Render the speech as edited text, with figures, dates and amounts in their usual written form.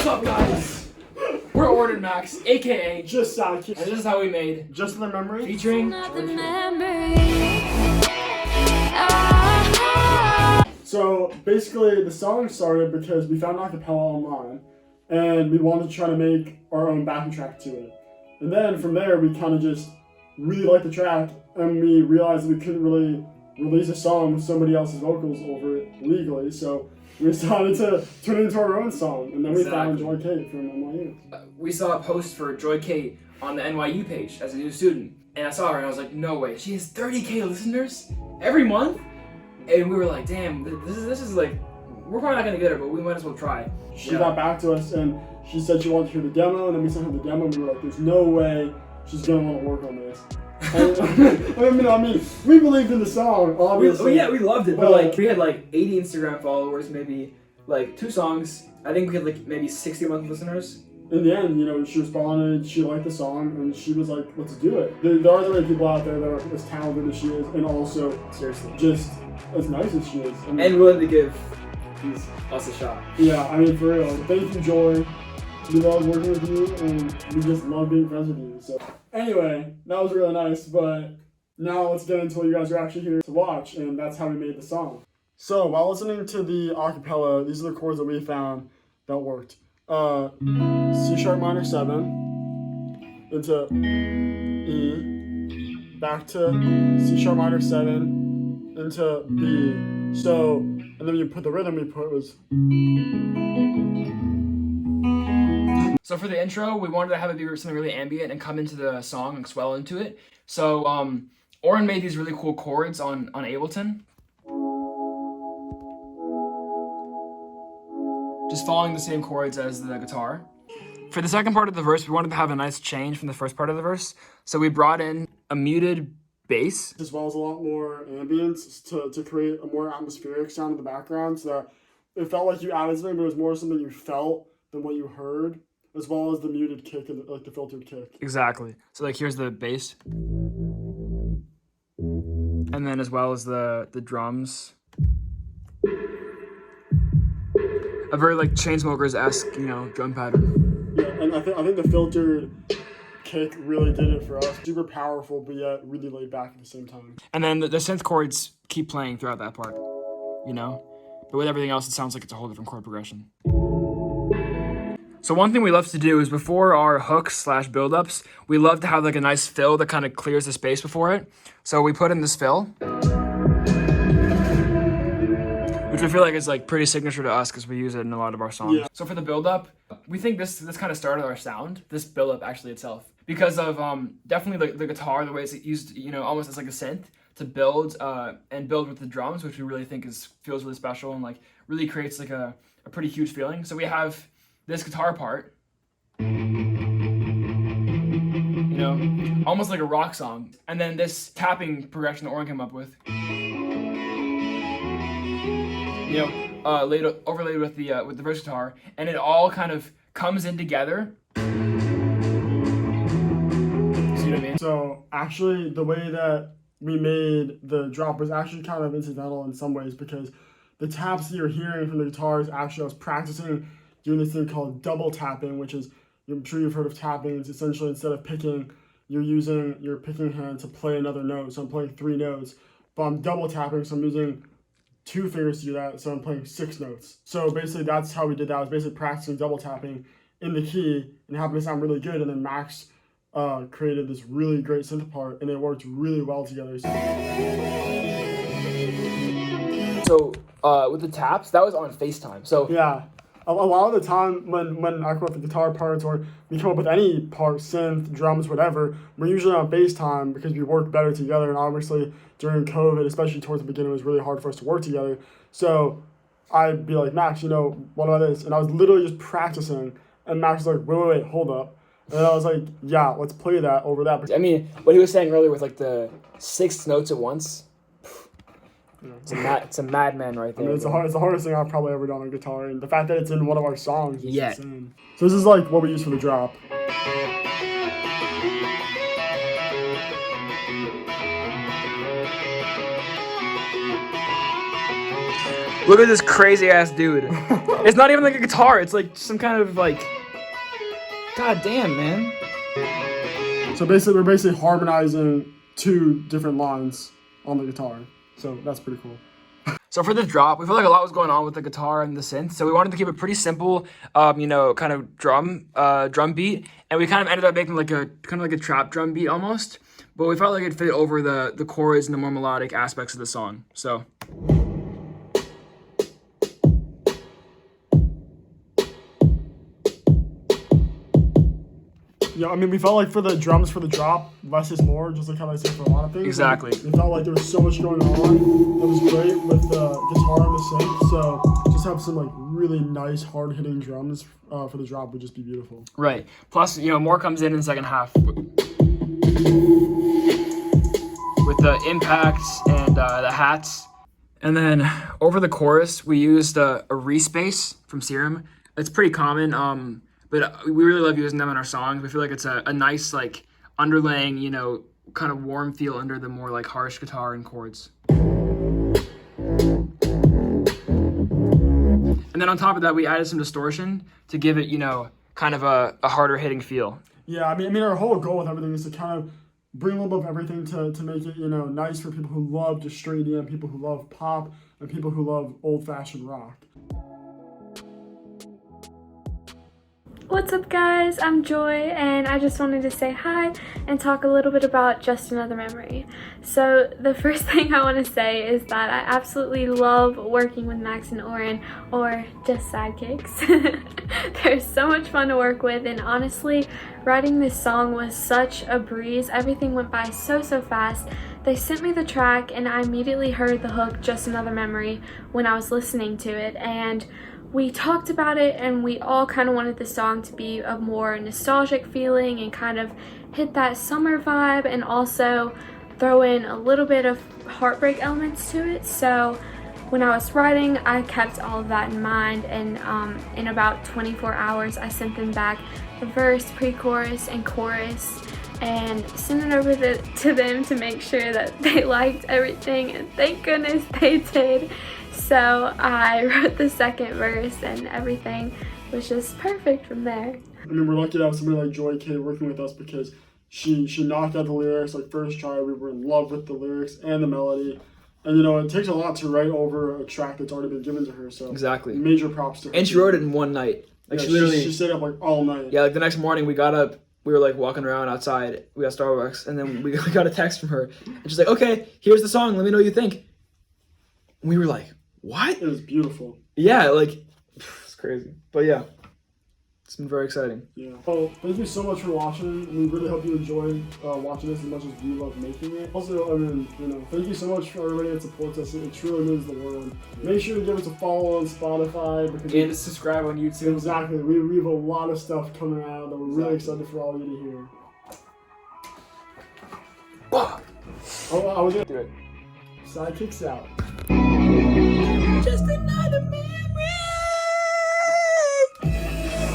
What's up, guys? We're Ordered Max, aka JustSidekicks. and this is how we made Just the memory. featuring. So basically, the song started because we found acapella online, and we wanted to try to make our own backing track to it. And then from there, we kind of just really liked the track, and we realized that we couldn't really release a song with somebody else's vocals over it legally. So we decided to turn it into our own song, and then we found Joy Kate from NYU. We saw a post for Joy Kate on the NYU page as a new student, and I saw her and I was like, no way, she has 30K listeners every month? And we were like, damn, this is like, we're probably not gonna get her, but we might as well try. She got back to us and she said she wanted to hear the demo, and then we sent her the demo, and we were like, there's no way she's gonna want to work on this. I mean, we believed in the song, obviously. We loved it, but like, we had like 80 Instagram followers, maybe like 2 songs. I think we had like maybe 60 monthly listeners. In the end, she responded, she liked the song, and she was like, let's do it. There are other people out there that are as talented as she is, and also Seriously, just as nice as she is. And willing to give us a shot. Yeah, I mean, for real. Thank you, Joy. We love working with you, and we just love being friends with you. So anyway, that was really nice, but now let's get into what you guys are actually here to watch, and that's how we made the song. So while listening to the acapella, these are the chords that we found that worked. C sharp minor 7 into E, back to C sharp minor 7 into B. So, and then you put the rhythm we put was. So for the intro, we wanted to have it be something really ambient and come into the song and swell into it. So Oren made these really cool chords on Ableton. Just following the same chords as the guitar. For the second part of the verse, we wanted to have a nice change from the first part of the verse. So we brought in a muted bass. As well as a lot more ambience to create a more atmospheric sound in the background, so that it felt like you added something, but it was more something you felt than what you heard, as well as the muted kick and like the filtered kick. Exactly. So like here's the bass. And then as well as the drums. A very like Chainsmokers-esque, drum pattern. Yeah, and I think the filtered kick really did it for us. Super powerful, but yet really laid back at the same time. And then the synth chords keep playing throughout that part, But with everything else, it sounds like it's a whole different chord progression. So one thing we love to do is before our hooks / build-ups, we love to have like a nice fill that kind of clears the space before it. So we put in this fill, which we feel like is like pretty signature to us because we use it in a lot of our songs. Yeah. So for the build-up, we think this kind of started our sound, this build-up actually itself, because of definitely the guitar, the way it's used, almost as like a synth to build and build with the drums, which we really think feels really special and like really creates like a pretty huge feeling. So we have this guitar part, almost like a rock song, and then this tapping progression that Oren came up with. Overlaid with the verse guitar, and it all kind of comes in together. See what I mean? So actually, the way that we made the drop was actually kind of incidental in some ways, because the taps that you're hearing from the guitar is actually, I was practicing doing this thing called double tapping, which is, I'm sure you've heard of tapping. It's essentially instead of picking, you're using your picking hand to play another note. So I'm playing 3 notes, but I'm double tapping, so I'm using 2 fingers to do that, so I'm playing 6 notes. So basically that's how we did that. I was basically practicing double tapping in the key, and it happened to sound really good, and then Max created this really great synth part, and it worked really well together. So with the taps, that was on FaceTime. So yeah, a lot of the time when I come up with the guitar parts, or we come up with any part, synth, drums, whatever, we're usually on FaceTime because we work better together. And obviously during COVID, especially towards the beginning, it was really hard for us to work together. So I'd be like, Max, what about this? And I was literally just practicing, and Max was like, wait, hold up. And I was like, yeah, let's play that over that. I mean, what he was saying earlier with like the 6 notes at once, it's a madman right there. I mean, it's the hardest thing I've probably ever done on guitar, and the fact that it's in one of our songs is Yeah. insane. So this is like what we use for the drop. Look at this crazy ass dude. It's not even like a guitar. It's like some kind of like. God damn, man. So basically, we're harmonizing 2 different lines on the guitar. So that's pretty cool. So for this drop, we felt like a lot was going on with the guitar and the synth, so we wanted to keep it pretty simple, you know, kind of drum beat, and we kind of ended up making like a trap drum beat almost, but we felt like it fit over the chords and the more melodic aspects of the song. So. Yeah, I mean, we felt like for the drums for the drop, less is more, just like how I say for a lot of things. Exactly. We felt like there was so much going on. It was great with the guitar and the synth. So just have some like really nice, hard-hitting drums for the drop would just be beautiful. Right. Plus, you know, more comes in the second half with the impacts and the hats. And then over the chorus, we used a respace from Serum. It's pretty common. But we really love using them in our songs. We feel like it's a nice, like, underlaying, you know, kind of warm feel under the more, like, harsh guitar and chords. And then on top of that, we added some distortion to give it, you know, kind of a harder hitting feel. Yeah, I mean, our whole goal with everything is to kind of bring a little bit of everything to make it, you know, nice for people who love just straight EDM, people who love pop, and people who love old-fashioned rock. What's up guys, I'm Joy and I just wanted to say hi and talk a little bit about Just Another Memory. So the first thing I want to say is that I absolutely love working with Max and Oren, or JustSidekicks. They're so much fun to work with, and honestly, writing this song was such a breeze. Everything went by so fast. They sent me the track and I immediately heard the hook Just Another Memory when I was listening to it, and we talked about it and we all kind of wanted the song to be a more nostalgic feeling and kind of hit that summer vibe and also throw in a little bit of heartbreak elements to it. So when I was writing, I kept all of that in mind, and in about 24 hours I sent them back the verse, pre-chorus, and chorus and sent it over to them to make sure that they liked everything, and thank goodness they did. So I wrote the second verse and everything was just perfect from there. I mean, we're lucky to have somebody like Joy K working with us because she knocked out the lyrics like first try. We were in love with the lyrics and the melody. And, you know, it takes a lot to write over a track that's already been given to her. So exactly. Major props to her. And she wrote it in one night. Like, yeah, she literally... She stayed up like all night. Yeah, like the next morning we got up. We were like walking around outside. We got Starbucks. And then we got a text from her. And she's like, okay, here's the song. Let me know what you think. And we were like, what? It was beautiful. Yeah, like, it's crazy. But yeah, it's been very exciting. Yeah. Well, thank you so much for watching. We really hope you enjoyed watching this as much as we love making it. Also, I mean, you know, thank you so much for everybody that supports us. It truly means the world. Make sure to give us a follow on Spotify. And subscribe on YouTube. Exactly. We have a lot of stuff coming out that we're really excited for all of you to hear. Oh, I was gonna do it. Sidekicks out. Just another man.